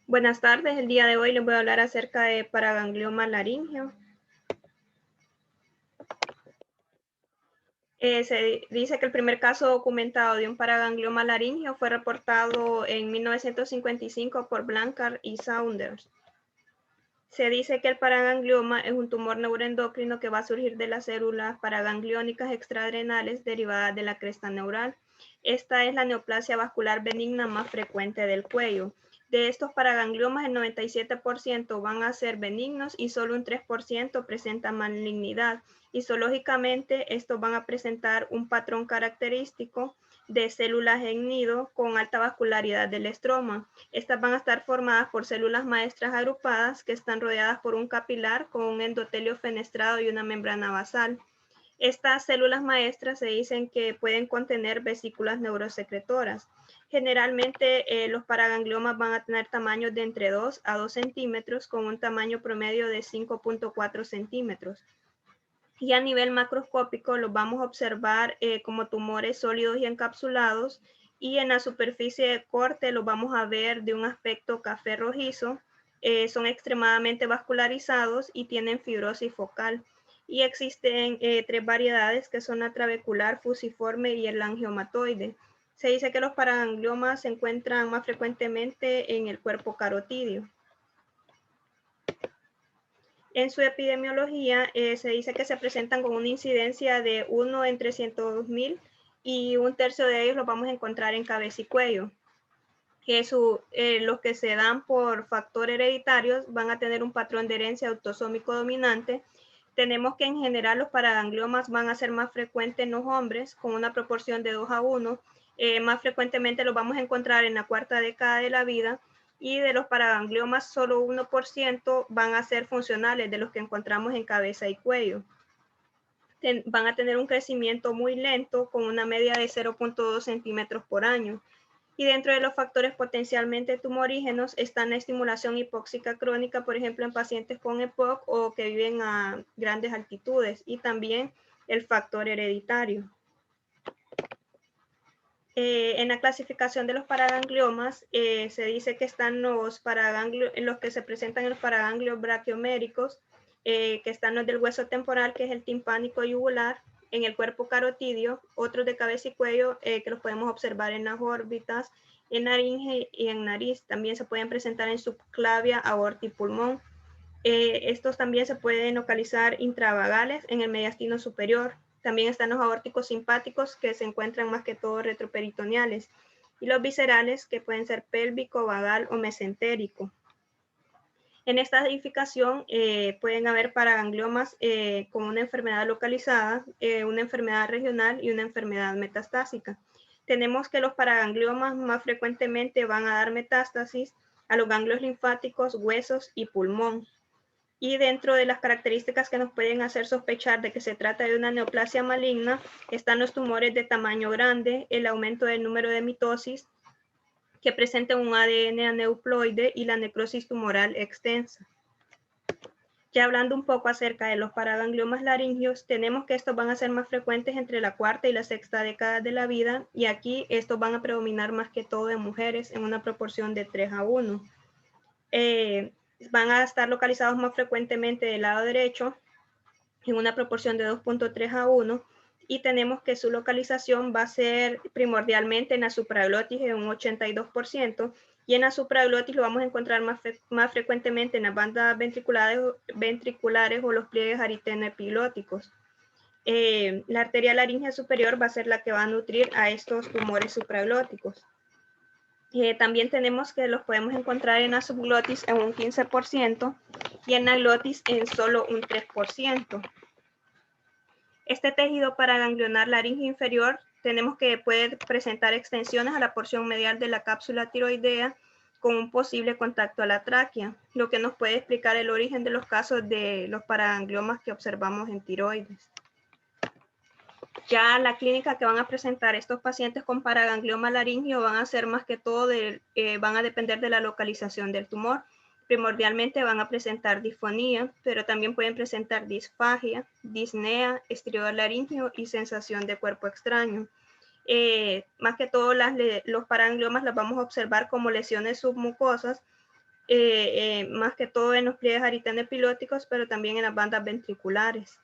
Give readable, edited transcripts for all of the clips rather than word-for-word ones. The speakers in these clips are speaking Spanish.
Buenas tardes, el día de hoy les voy a hablar acerca de paraganglioma laríngeo. Se dice que el primer caso documentado de un paraganglioma laríngeo fue reportado en 1955 por Blanchard y Saunders. Se dice que el paraganglioma es un tumor neuroendocrino que va a surgir de las células paragangliónicas extraadrenales derivadas de la cresta neural. Esta es la neoplasia vascular benigna más frecuente del cuello. De estos paragangliomas, el 97% van a ser benignos y solo un 3% presenta malignidad. Histológicamente, estos van a presentar un patrón característico de células en nido con alta vascularidad del estroma. Estas van a estar formadas por células maestras agrupadas que están rodeadas por un capilar con un endotelio fenestrado y una membrana basal. Estas células maestras se dicen que pueden contener vesículas neurosecretoras. Generalmente los paragangliomas van a tener tamaños de entre 2 a 2 centímetros con un tamaño promedio de 5.4 centímetros. Y a nivel macroscópico los vamos a observar como tumores sólidos y encapsulados, y en la superficie de corte los vamos a ver de un aspecto café rojizo, son extremadamente vascularizados y tienen fibrosis focal. Y existen tres variedades que son la trabecular, fusiforme y el angiomatoide. Se dice que los paragangliomas se encuentran más frecuentemente en el cuerpo carotídeo. En su epidemiología se dice que se presentan con una incidencia de 1 en 300.000 y un tercio de ellos los vamos a encontrar en cabeza y cuello. Los que se dan por factor hereditario van a tener un patrón de herencia autosómico dominante. Tenemos que en general los paragangliomas van a ser más frecuentes en los hombres con una proporción de 2 a 1. Más frecuentemente los vamos a encontrar en la cuarta década de la vida, y de los paragangliomas solo 1% van a ser funcionales de los que encontramos en cabeza y cuello. Van a tener un crecimiento muy lento con una media de 0.2 centímetros por año. Y dentro de los factores potencialmente tumorígenos están la estimulación hipóxica crónica, por ejemplo, en pacientes con EPOC o que viven a grandes altitudes, y también el factor hereditario. En la clasificación de los paragangliomas se dice que están los que se presentan en los paraganglios braquioméricos, que están los del hueso temporal, que es el timpánico yugular, en el cuerpo carotidio, otros de cabeza y cuello, que los podemos observar en las órbitas, en laringe y en nariz. También se pueden presentar en subclavia, aorta y pulmón. Estos también se pueden localizar intravagales en el mediastino superior. También están los aórticos simpáticos, que se encuentran más que todo retroperitoneales, y los viscerales, que pueden ser pélvico, vagal o mesentérico. En esta edificación pueden haber paragangliomas con una enfermedad localizada, una enfermedad regional y una enfermedad metastásica. Tenemos que los paragangliomas más frecuentemente van a dar metástasis a los ganglios linfáticos, huesos y pulmón. Y dentro de las características que nos pueden hacer sospechar de que se trata de una neoplasia maligna están los tumores de tamaño grande, el aumento del número de mitosis, que presenten un ADN aneuploide, y la necrosis tumoral extensa. Ya hablando un poco acerca de los paragangliomas laringeos, tenemos que estos van a ser más frecuentes entre la cuarta y la sexta década de la vida, y aquí estos van a predominar más que todo en mujeres en una proporción de 3 a 1. Van a estar localizados más frecuentemente del lado derecho en una proporción de 2.3 a 1, y tenemos que su localización va a ser primordialmente en la supraglotis en un 82%, y en la supraglotis lo vamos a encontrar más frecuentemente en las bandas ventriculares o los pliegues aritenoepiglóticos. La arteria laríngea superior va a ser la que va a nutrir a estos tumores supraglóticos. También tenemos que los podemos encontrar en la subglotis en un 15% y en la glotis en solo un 3%. Este tejido paraganglionar laríngeo inferior tenemos que puede presentar extensiones a la porción medial de la cápsula tiroidea con un posible contacto a la tráquea, lo que nos puede explicar el origen de los casos de los paragangliomas que observamos en tiroides. Ya la clínica que van a presentar estos pacientes con paraganglioma laríngeo van a ser más que todo van a depender de la localización del tumor. Primordialmente van a presentar disfonía, pero también pueden presentar disfagia, disnea, estridor laríngeo y sensación de cuerpo extraño. Más que todo los paragangliomas las vamos a observar como lesiones submucosas, más que todo en los pliegues aritano-epilóticos, pero también en las bandas ventriculares.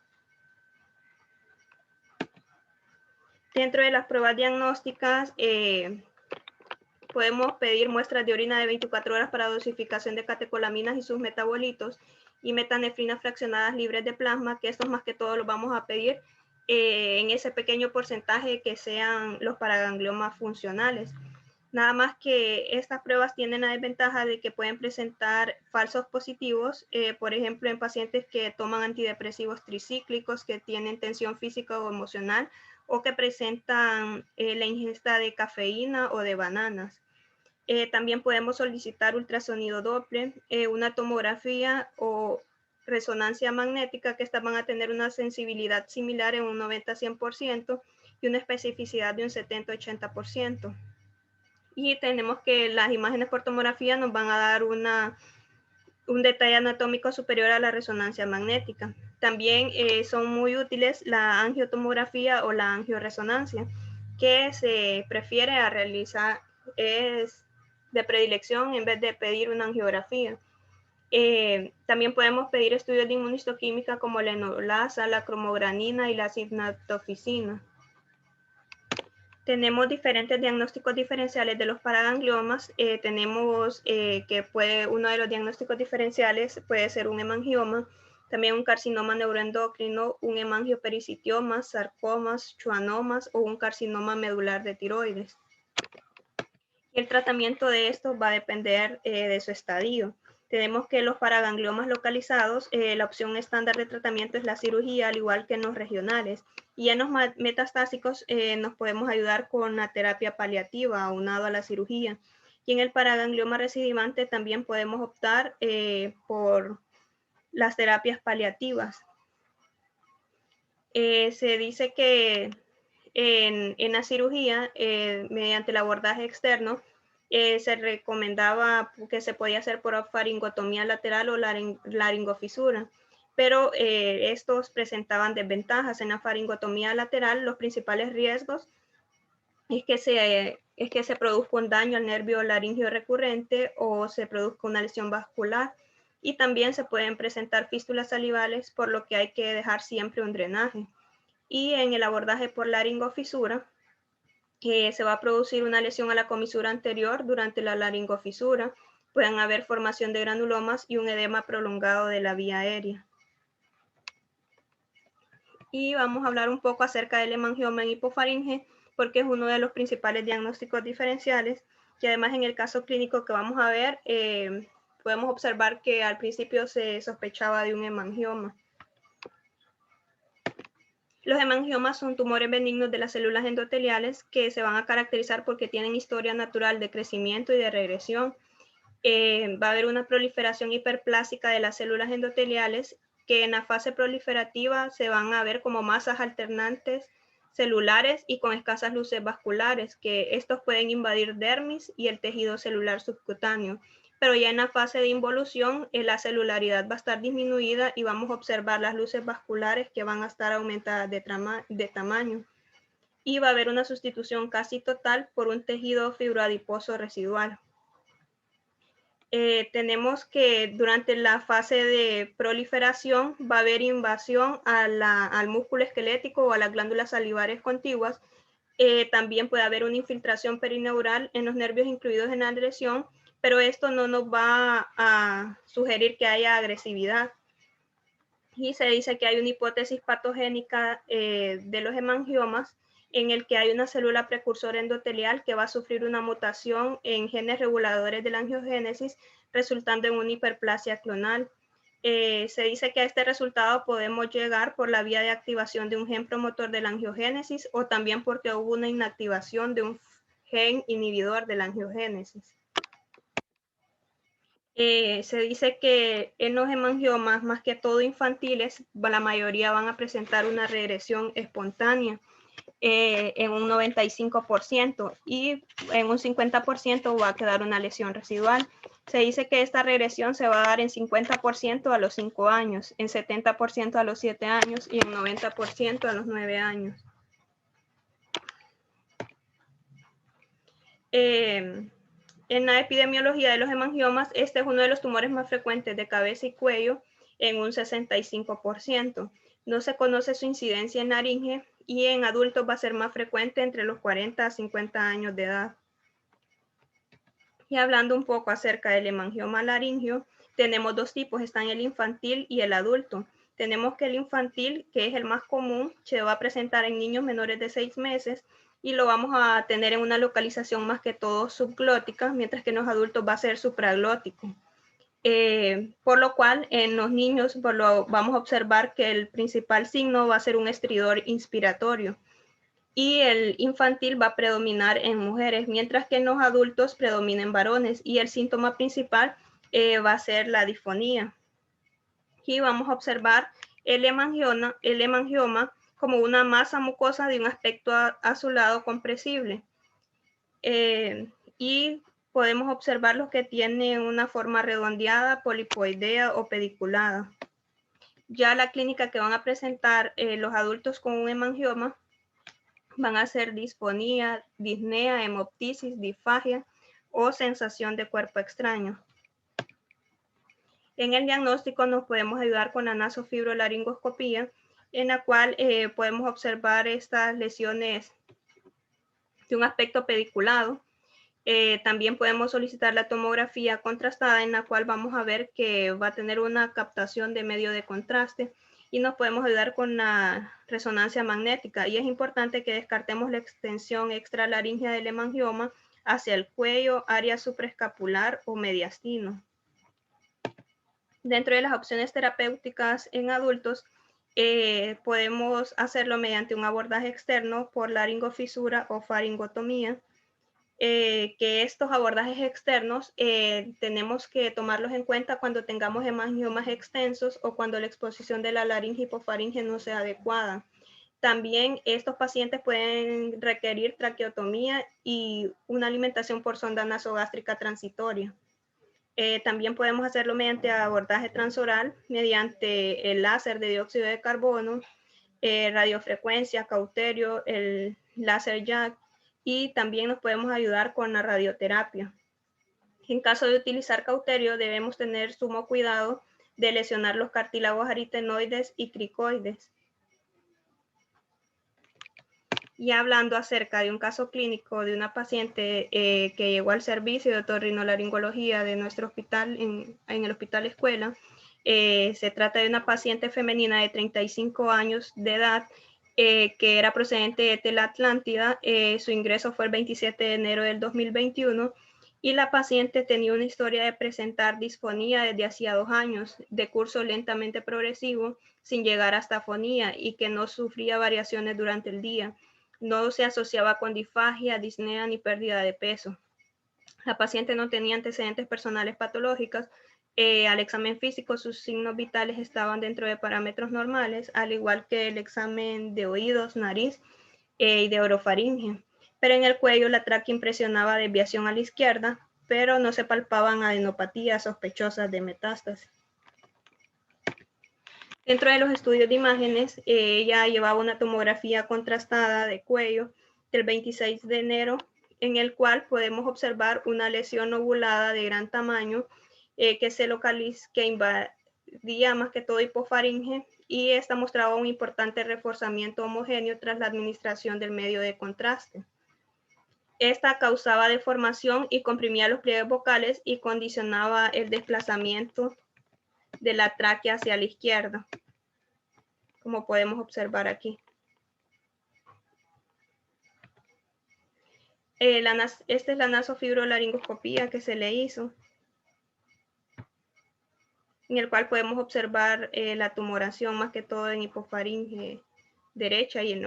Dentro de las pruebas diagnósticas, podemos pedir muestras de orina de 24 horas para dosificación de catecolaminas y sus metabolitos y metanefrinas fraccionadas libres de plasma, que estos más que todo los vamos a pedir en ese pequeño porcentaje que sean los paragangliomas funcionales. Nada más que estas pruebas tienen la desventaja de que pueden presentar falsos positivos, por ejemplo, en pacientes que toman antidepresivos tricíclicos, que tienen tensión física o emocional, o que presentan la ingesta de cafeína o de bananas. También podemos solicitar ultrasonido Doppler, una tomografía o resonancia magnética, que estas van a tener una sensibilidad similar en un 90-100% y una especificidad de un 70-80%. Y tenemos que las imágenes por tomografía nos van a dar un detalle anatómico superior a la resonancia magnética. También son muy útiles la angiotomografía o la angioresonancia, que se prefiere a realizar, es de predilección en vez de pedir una angiografía. También podemos pedir estudios de inmunistoquímica como la enolasa, la cromogranina y la signatoficina. Tenemos diferentes diagnósticos diferenciales de los paragangliomas. Tenemos que uno de los diagnósticos diferenciales puede ser un hemangioma, también un carcinoma neuroendocrino, un hemangiopericitioma, sarcomas, schwannomas o un carcinoma medular de tiroides. Y el tratamiento de estos va a depender de su estadio. Tenemos que los paragangliomas localizados, la opción estándar de tratamiento es la cirugía, al igual que en los regionales. Y en los metastásicos nos podemos ayudar con la terapia paliativa aunado a la cirugía. Y en el paraganglioma recidivante también podemos optar por las terapias paliativas. Se dice que en la cirugía, mediante el abordaje externo, se recomendaba que se podía hacer por faringotomía lateral o laringofisura, pero estos presentaban desventajas. En la faringotomía lateral, los principales riesgos es que se produzca un daño al nervio laringio recurrente o se produzca una lesión vascular, y también se pueden presentar fístulas salivales, por lo que hay que dejar siempre un drenaje. Y en el abordaje por laringofisura, que se va a producir una lesión a la comisura anterior durante la laringofisura, pueden haber formación de granulomas y un edema prolongado de la vía aérea. Y vamos a hablar un poco acerca del hemangioma en hipofaringe, porque es uno de los principales diagnósticos diferenciales, y además en el caso clínico que vamos a ver, podemos observar que al principio se sospechaba de un hemangioma. Los hemangiomas son tumores benignos de las células endoteliales que se van a caracterizar porque tienen historia natural de crecimiento y de regresión. Va a haber una proliferación hiperplásica de las células endoteliales, que en la fase proliferativa se van a ver como masas alternantes celulares y con escasas luces vasculares, que estos pueden invadir dermis y el tejido celular subcutáneo. Pero ya en la fase de involución, la celularidad va a estar disminuida y vamos a observar las luces vasculares que van a estar aumentadas de tamaño. Y va a haber una sustitución casi total por un tejido fibroadiposo residual. Tenemos que durante la fase de proliferación va a haber invasión al músculo esquelético o a las glándulas salivares contiguas. También puede haber una infiltración perineural en los nervios incluidos en la lesión, pero esto no nos va a sugerir que haya agresividad. Y se dice que hay una hipótesis patogénica de los hemangiomas, en el que hay una célula precursora endotelial que va a sufrir una mutación en genes reguladores de la angiogénesis, resultando en una hiperplasia clonal. Se dice que a este resultado podemos llegar por la vía de activación de un gen promotor de la angiogénesis, o también porque hubo una inactivación de un gen inhibidor de la angiogénesis. Se dice que en los hemangiomas, más que todo infantiles, la mayoría van a presentar una regresión espontánea en un 95%, y en un 50% va a quedar una lesión residual. Se dice que esta regresión se va a dar en 50% a los 5 años, en 70% a los 7 años y en 90% a los 9 años. En la epidemiología de los hemangiomas, este es uno de los tumores más frecuentes de cabeza y cuello en un 65%. No se conoce su incidencia en laringe y en adultos va a ser más frecuente entre los 40 a 50 años de edad. Y hablando un poco acerca del hemangioma laringio, tenemos dos tipos, están el infantil y el adulto. Tenemos que el infantil, que es el más común, se va a presentar en niños menores de 6 meses y lo vamos a tener en una localización más que todo subglótica, mientras que en los adultos va a ser supraglótico. Por lo cual en los niños vamos a observar que el principal signo va a ser un estridor inspiratorio y el infantil va a predominar en mujeres, mientras que en los adultos predomina en varones y el síntoma principal va a ser la disfonía. Y vamos a observar el hemangioma como una masa mucosa de un aspecto azulado compresible. Y podemos observar los que tienen una forma redondeada, polipoidea o pediculada. Ya la clínica que van a presentar los adultos con un hemangioma van a ser disfonía, disnea, hemoptisis, disfagia o sensación de cuerpo extraño. En el diagnóstico nos podemos ayudar con la nasofibrolaringoscopía, en la cual podemos observar estas lesiones de un aspecto pediculado. También podemos solicitar la tomografía contrastada, en la cual vamos a ver que va a tener una captación de medio de contraste y nos podemos ayudar con la resonancia magnética. Y es importante que descartemos la extensión extralaringea del hemangioma hacia el cuello, área supraescapular o mediastino. Dentro de las opciones terapéuticas en adultos, podemos hacerlo mediante un abordaje externo por laringofisura o faringotomía. Que estos abordajes externos tenemos que tomarlos en cuenta cuando tengamos hemangiomas extensos o cuando la exposición de la laringe hipofaringe no sea adecuada. También estos pacientes pueden requerir traqueotomía y una alimentación por sonda nasogástrica transitoria. También podemos hacerlo mediante abordaje transoral, mediante el láser de dióxido de carbono, radiofrecuencia, cauterio, el láser JAK, y también nos podemos ayudar con la radioterapia. En caso de utilizar cauterio, debemos tener sumo cuidado de lesionar los cartílagos aritenoides y cricoides. Y hablando acerca de un caso clínico de una paciente que llegó al servicio de otorrinolaringología de nuestro hospital, en el Hospital Escuela, se trata de una paciente femenina de 35 años de edad que era procedente de Tela Atlántida. Su ingreso fue el 27 de enero del 2021 y la paciente tenía una historia de presentar disfonía desde hacía 2 años, de curso lentamente progresivo, sin llegar hasta afonía y que no sufría variaciones durante el día. No se asociaba con disfagia, disnea ni pérdida de peso. La paciente no tenía antecedentes personales patológicos. Al examen físico, sus signos vitales estaban dentro de parámetros normales, al igual que el examen de oídos, nariz y de orofaringe. Pero en el cuello la tráquea impresionaba desviación a la izquierda, pero no se palpaban adenopatías sospechosas de metástasis. Dentro de los estudios de imágenes, ella llevaba una tomografía contrastada de cuello del 26 de enero, en el cual podemos observar una lesión lobulada de gran tamaño que invadía más que todo hipofaringe, y esta mostraba un importante reforzamiento homogéneo tras la administración del medio de contraste. Esta causaba deformación y comprimía los pliegues vocales y condicionaba el desplazamiento de la tráquea hacia la izquierda, como podemos observar aquí. Esta es la nasofibrolaringoscopía que se le hizo, en el cual podemos observar la tumoración más que todo en hipofaringe derecha y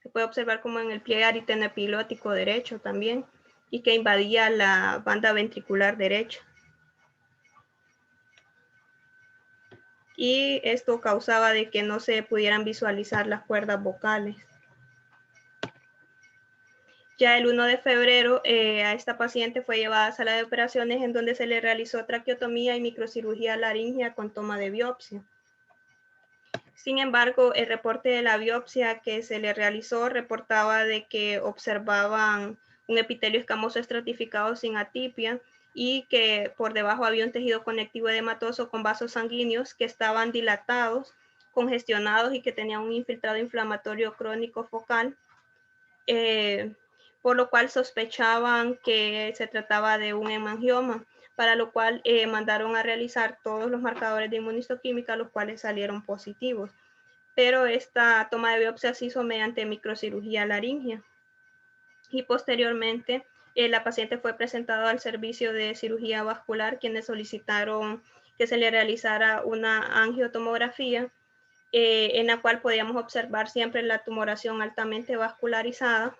se puede observar como en el pliegue aritenoepilótico derecho también, y que invadía la banda ventricular derecha. Y esto causaba de que no se pudieran visualizar las cuerdas vocales. Ya el 1 de febrero a esta paciente fue llevada a sala de operaciones, en donde se le realizó traqueotomía y microcirugía laringea con toma de biopsia. Sin embargo, el reporte de la biopsia que se le realizó reportaba de que observaban un epitelio escamoso estratificado sin atipia y que por debajo había un tejido conectivo edematoso con vasos sanguíneos que estaban dilatados, congestionados y que tenían un infiltrado inflamatorio crónico focal, por lo cual sospechaban que se trataba de un hemangioma, para lo cual mandaron a realizar todos los marcadores de inmunistoquímica, los cuales salieron positivos. Pero esta toma de biopsia se hizo mediante microcirugía laringea. Y posteriormente la paciente fue presentada al servicio de cirugía vascular, quienes solicitaron que se le realizara una angiotomografía en la cual podíamos observar siempre la tumoración altamente vascularizada.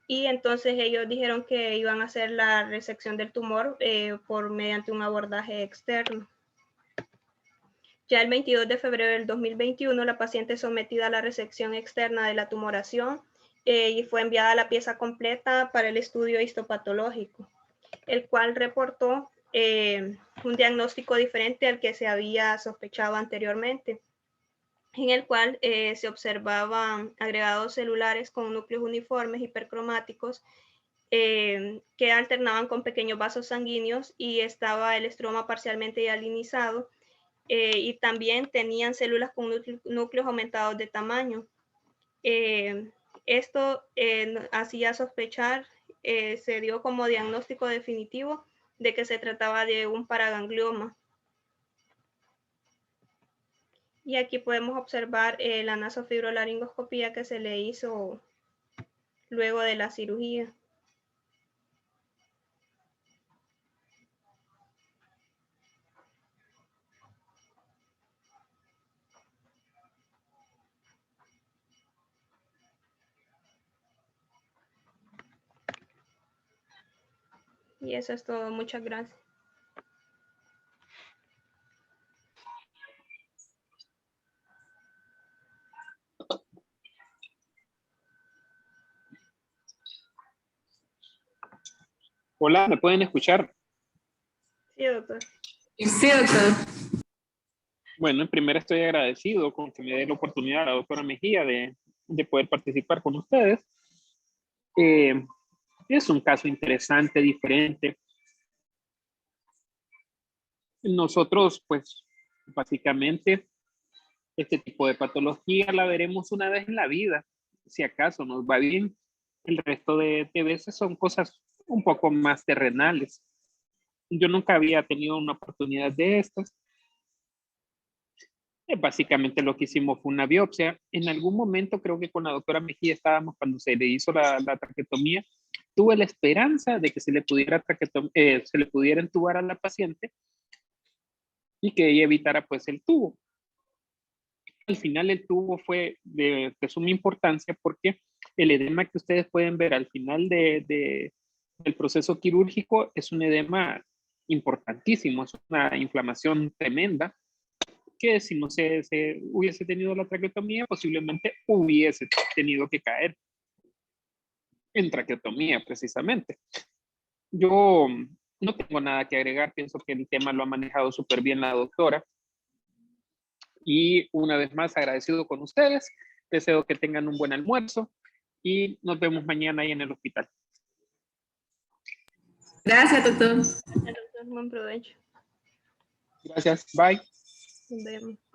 Y entonces ellos dijeron que iban a hacer la resección del tumor mediante un abordaje externo. Ya el 22 de febrero del 2021, la paciente sometida a la resección externa de la tumoración y fue enviada la pieza completa para el estudio histopatológico, el cual reportó un diagnóstico diferente al que se había sospechado anteriormente, en el cual se observaban agregados celulares con núcleos uniformes hipercromáticos que alternaban con pequeños vasos sanguíneos, y estaba el estroma parcialmente hialinizado, y también tenían células con núcleos aumentados de tamaño. Esto hacía sospechar, se dio como diagnóstico definitivo de que se trataba de un paraganglioma. Y aquí podemos observar la nasofibrolaringoscopía que se le hizo luego de la cirugía. Y eso es todo. Muchas gracias. Hola, ¿me pueden escuchar? Sí, doctor. Sí, doctor. Bueno, en primera estoy agradecido con que me dé la oportunidad a la doctora Mejía de poder participar con ustedes. Es un caso interesante, diferente. Nosotros, pues, básicamente, este tipo de patología la veremos una vez en la vida, si acaso nos va bien. El resto de veces son cosas un poco más terrenales. Yo nunca había tenido una oportunidad de estas. Básicamente lo que hicimos fue una biopsia. En algún momento, creo que con la doctora Mejía estábamos cuando se le hizo la traquetomía, tuve la esperanza de que se le pudiera entubar a la paciente y que ella evitara pues el tubo. Al final el tubo fue de suma importancia porque el edema que ustedes pueden ver al final del proceso quirúrgico es un edema importantísimo, es una inflamación tremenda que si no se hubiese tenido la traquetomía, posiblemente hubiese tenido que caer en traquetomía precisamente. Yo no tengo nada que agregar, pienso que el tema lo ha manejado súper bien la doctora. Y una vez más agradecido con ustedes, deseo que tengan un buen almuerzo y nos vemos mañana ahí en el hospital. Gracias, doctor. Doctor, buen provecho. Gracias, bye. Nos vemos.